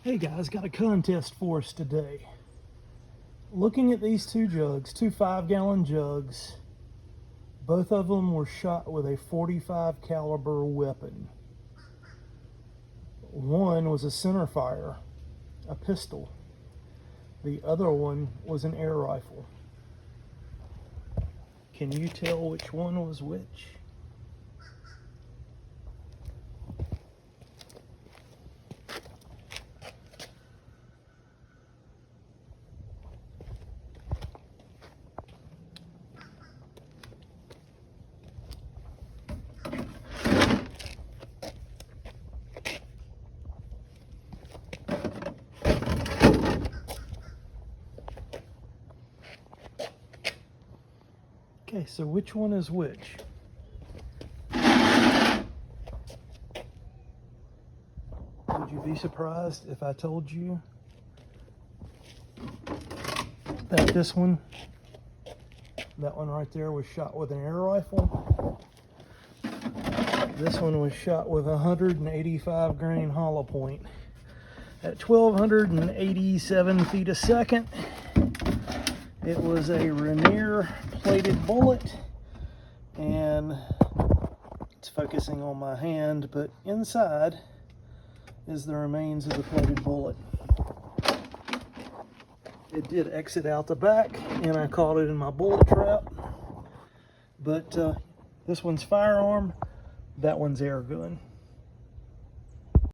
Hey guys, got a contest for us today. Looking at these two jugs, two 5-gallon jugs, both of them were shot with a .45 caliber weapon. One was a center fire, a pistol. The other one was an air rifle. Can you tell which one was which? Okay, so which one is which? Would you be surprised if I told you that that one right there was shot with an air rifle? This one was shot with a 185 grain hollow point at 1,287 feet a second. It was a Rainier plated bullet, and it's focusing on my hand, but inside is the remains of the plated bullet. It did exit out the back, and I caught it in my bullet trap. But this one's firearm, that one's air gun.